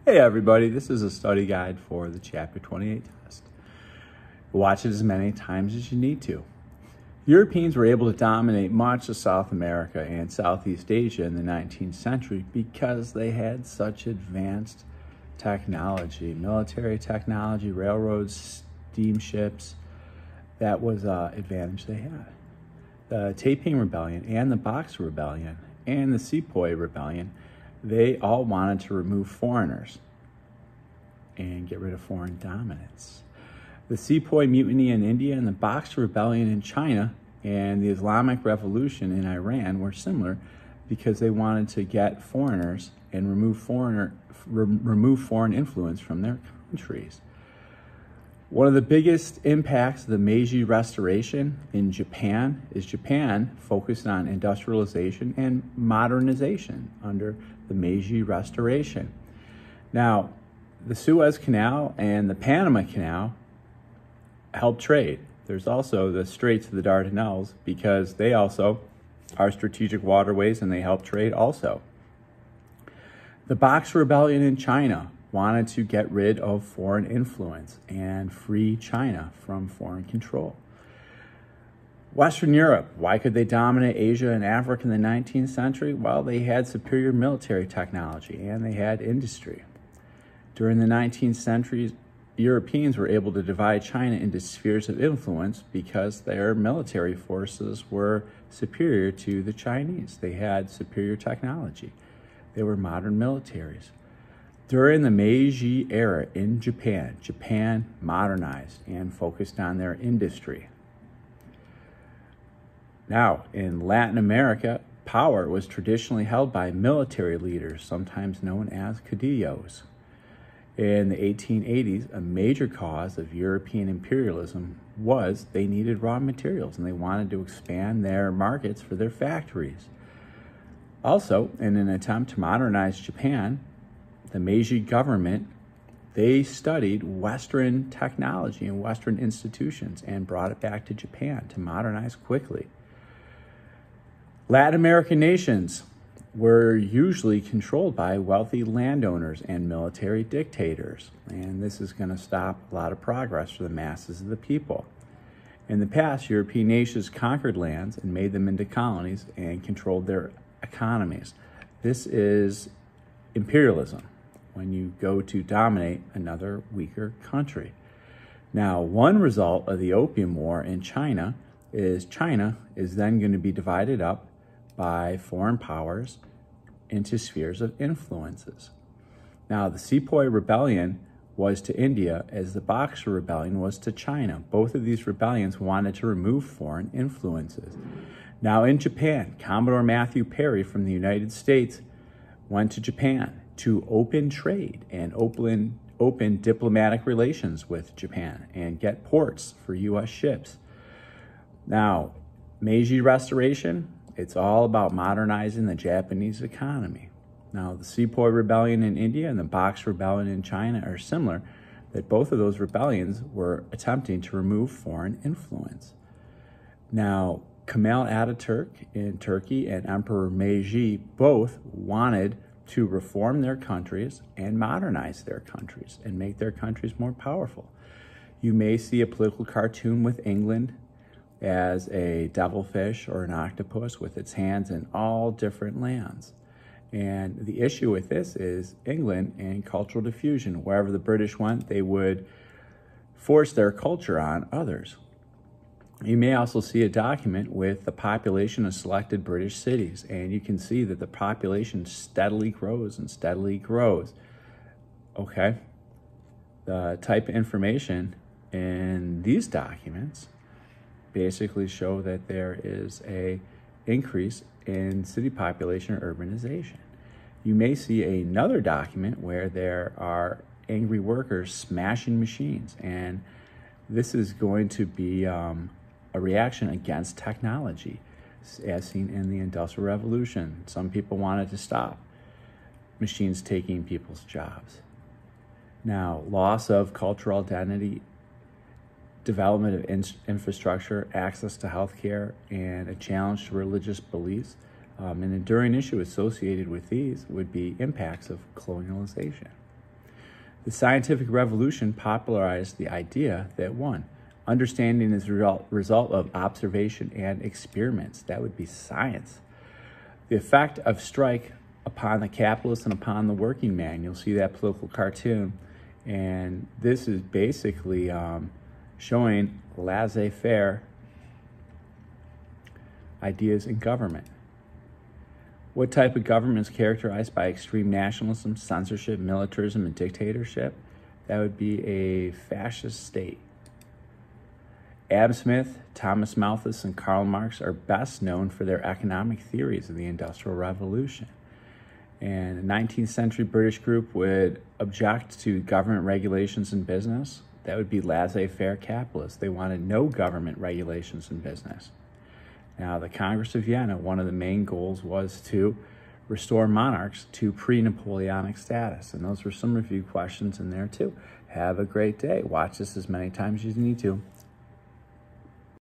Hey everybody, this is a study guide for the Chapter 28 test. Watch it as many times as you need to. Europeans were able to dominate much of South America and Southeast Asia in the 19th century because they had such advanced technology, military technology, railroads, steamships. That was an advantage they had. The Taiping Rebellion and the Boxer Rebellion and the Sepoy Rebellion, they all wanted to remove foreigners and get rid of foreign dominance. The Sepoy Mutiny in India and the Boxer Rebellion in China and the Islamic Revolution in Iran were similar because they wanted to get foreigners and remove foreign influence from their countries. One of the biggest impacts of the Meiji Restoration in Japan is Japan focused on industrialization and modernization under the Meiji Restoration. Now, the Suez Canal and the Panama Canal help trade. There's also the Straits of the Dardanelles because they also are strategic waterways and they help trade also. The Boxer Rebellion in China wanted to get rid of foreign influence and free China from foreign control. Western Europe, why could they dominate Asia and Africa in the 19th century? Well, they had superior military technology and they had industry. During the 19th century, Europeans were able to divide China into spheres of influence because their military forces were superior to the Chinese. They had superior technology. They were modern militaries. During the Meiji era in Japan, Japan modernized and focused on their industry. Now, in Latin America, power was traditionally held by military leaders, sometimes known as caudillos. In the 1880s, a major cause of European imperialism was they needed raw materials and they wanted to expand their markets for their factories. Also, in an attempt to modernize Japan, the Meiji government, they studied Western technology and Western institutions and brought it back to Japan to modernize quickly. Latin American nations were usually controlled by wealthy landowners and military dictators, and this is going to stop a lot of progress for the masses of the people. In the past, European nations conquered lands and made them into colonies and controlled their economies. This is imperialism, when you go to dominate another weaker country. Now, one result of the Opium War in China is then going to be divided up by foreign powers into spheres of influences. Now, the Sepoy Rebellion was to India as the Boxer Rebellion was to China. Both of these rebellions wanted to remove foreign influences. Now, in Japan, Commodore Matthew Perry from the United States went to Japan to open trade and open diplomatic relations with Japan and get ports for U.S. ships. Now, Meiji Restoration, it's all about modernizing the Japanese economy. Now, the Sepoy Rebellion in India and the Boxer Rebellion in China are similar, that both of those rebellions were attempting to remove foreign influence. Now, Kemal Ataturk in Turkey and Emperor Meiji both wanted to reform their countries and modernize their countries and make their countries more powerful. You may see a political cartoon with England as a devilfish or an octopus with its hands in all different lands. And the issue with this is England and cultural diffusion. Wherever the British went, they would force their culture on others. You may also see a document with the population of selected British cities, and you can see that the population steadily grows and steadily grows. Okay? The type of information in these documents basically show that there is an increase in city population or urbanization. You may see another document where there are angry workers smashing machines, and this is going to be a reaction against technology, as seen in the Industrial Revolution. Some people wanted to stop machines taking people's jobs. Now, loss of cultural identity, development of infrastructure, access to healthcare, and a challenge to religious beliefs. An enduring issue associated with these would be impacts of colonialization. The scientific revolution popularized the idea that 1, understanding is a result of observation and experiments. That would be science. The effect of strike upon the capitalist and upon the working man. You'll see that political cartoon. And this is basically showing laissez-faire ideas in government. What type of government is characterized by extreme nationalism, censorship, militarism, and dictatorship? That would be a fascist state. Adam Smith, Thomas Malthus, and Karl Marx are best known for their economic theories of the Industrial Revolution. And a 19th century British group would object to government regulations in business. That would be laissez-faire capitalists. They wanted no government regulations in business. Now, the Congress of Vienna, one of the main goals was to restore monarchs to pre-Napoleonic status. And those were some review questions in there too. Have a great day. Watch this as many times as you need to.